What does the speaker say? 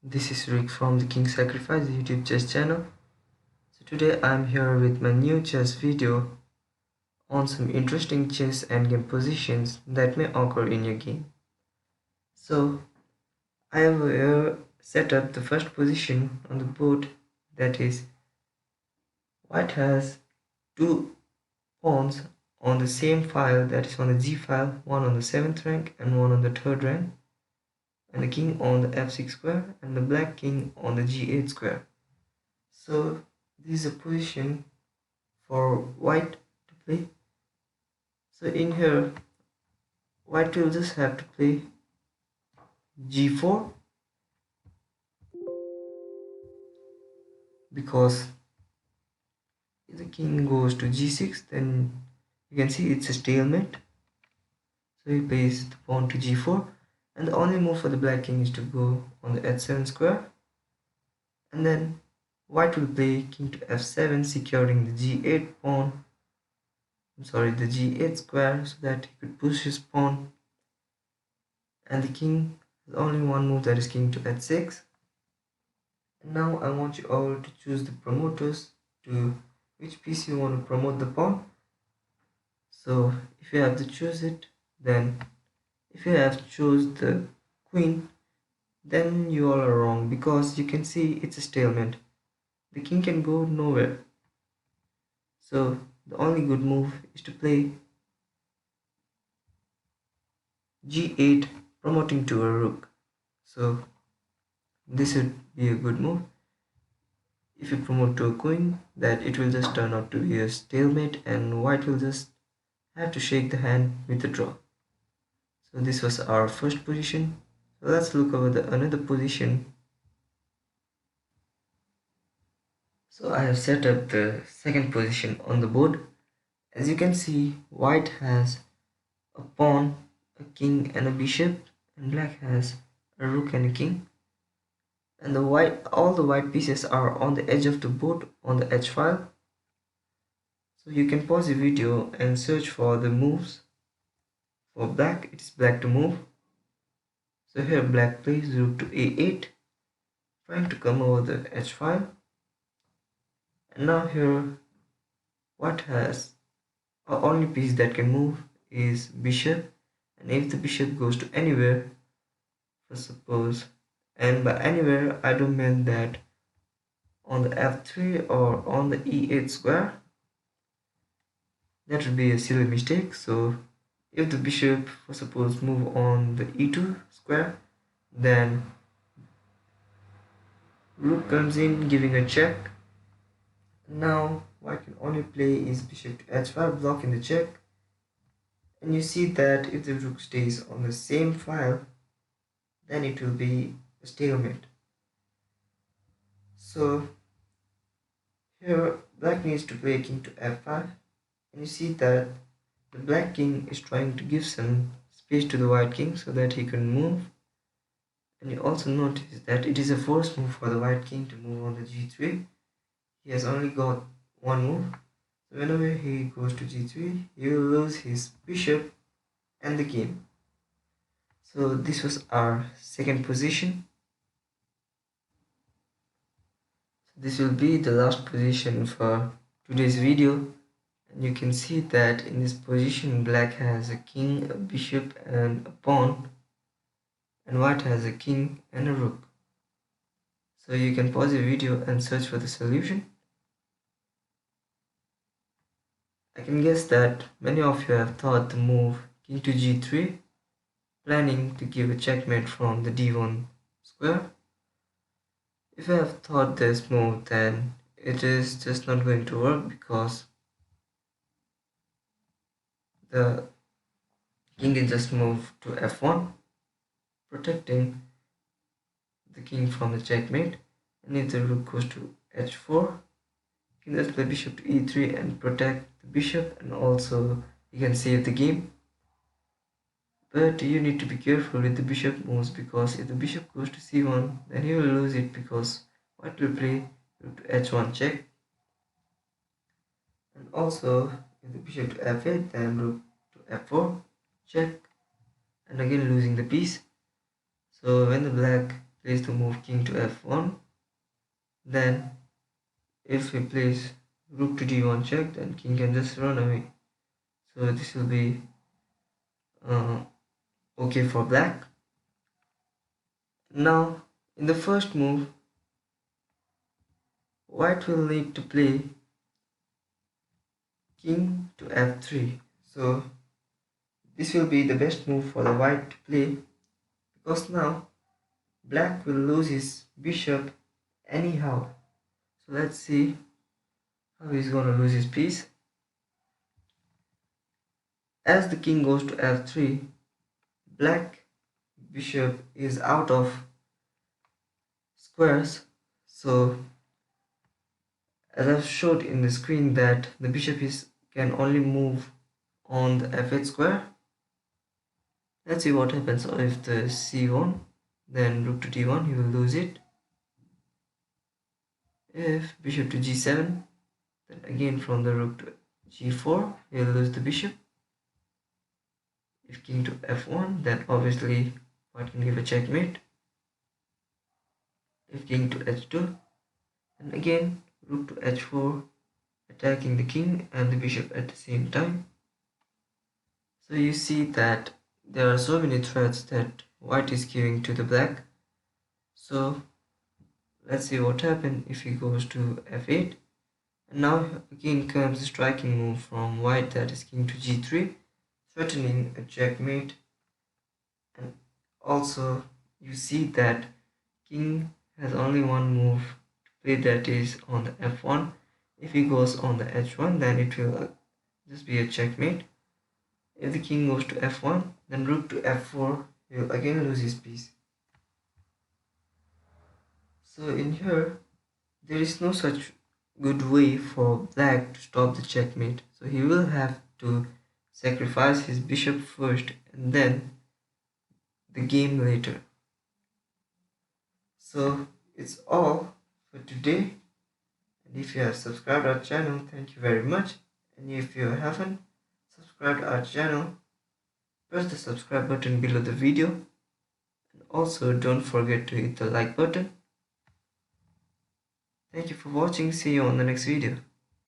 This is Rick from the King Sacrifice YouTube chess channel. So today I'm here with my new chess video on some interesting chess endgame positions that may occur in your game. So I have here set up the first position on the board, that is white has two pawns on the same file, that is on the G file, one on the 7th rank and one on the 3rd rank, and the king on the F6 square and the black king on the G8 square. So this is a position for white to play. So in here white will just have to play G4, because if the king goes to G6 then you can see it's a stalemate. So he plays the pawn to G4, and the only move for the black king is to go on the H7 square, and then white will play king to F7, securing the G8 pawn, the G8 square, so that he could push his pawn. And the king has only one move, that is king to H6. And now I want you all to choose the promoters to which piece you want to promote the pawn. So if you have to choose it, then if you have to choose the queen, then you all are wrong, because you can see it's a stalemate. The king can go nowhere. So the only good move is to play G8, promoting to a rook. So this would be a good move. If you promote to a queen, that it will just turn out to be a stalemate and white will just have to shake the hand with a draw. So this was our first position. So let's look over the another position. So I have set up the second position on the board. As you can see, white has a pawn, a king and a bishop, and black has a rook and a king. And all the white pieces are on the edge of the board on the H file. So you can pause the video and search for the moves. For black, it is black to move. So here black plays rook to A8, trying to come over the H file. And now here white has our only piece that can move is bishop, and if the bishop goes to anywhere, for suppose, and by anywhere I don't mean that on the F3 or on the E8 square, that would be a silly mistake. So if the bishop, for suppose, move on the E2 square, then rook comes in giving a check. Now white can only play is bishop to H5, blocking the check. And you see that if the rook stays on the same file, then it will be a stalemate. So here black needs to play king to F5, and you see that the black king is trying to give some space to the white king so that he can move. And you also notice that it is a forced move for the white king to move on the G3. He has only got one move. So whenever he goes to G3, he will lose his bishop and the game. So this was our second position. So this will be the last position for today's video. And you can see that in this position black has a king, a bishop and a pawn, and white has a king and a rook. So you can pause the video and search for the solution. I can guess that many of you have thought the move king to G3, planning to give a checkmate from the D1 square. If you have thought this move, then it is just not going to work, because the king can just move to F1, protecting the king from the checkmate. And if the rook goes to H4, you can just play bishop to E3 and protect the bishop, and also you can save the game. But you need to be careful with the bishop moves, because if the bishop goes to C1, then he will lose it, because white will play rook to H1 check. And also if the bishop to F8, then rook to F4 check, and again losing the piece. So when the black place the move king to f1, then if we place rook to d1 check, then king can just run away. So this will be okay for black. Now in the first move, white will need to play king to f3. So this will be the best move for the white to play, because now black will lose his bishop anyhow. So let's see how he's gonna lose his piece. As the king goes to f3, black bishop is out of squares. So as I've showed in the screen that the bishop can only move on the f8 square. Let's see what happens if the c1, then rook to d1, he will lose it. If bishop to g7, then again from the rook to g4, he will lose the bishop. If king to f1, then obviously white can give a checkmate. If king to h2, and again rook to h4, attacking the king and the bishop at the same time. So you see that there are so many threats that white is giving to the black. So let's see what happens if he goes to f8. And now again comes the striking move from white, that is king to g3, threatening a checkmate. And also you see that king has only one move to play, that is on the f1. If he goes on the h1, then it will just be a checkmate. If the king goes to f1, then rook to f4, he will again lose his piece. So in here, there is no such good way for black to stop the checkmate. So he will have to sacrifice his bishop first and then the game later. So it's all for today. And if you have subscribed our channel, thank you very much. And if you haven't subscribed our channel, press the subscribe button below the video. And also don't forget to hit the like button. Thank you for watching. See you on the next video.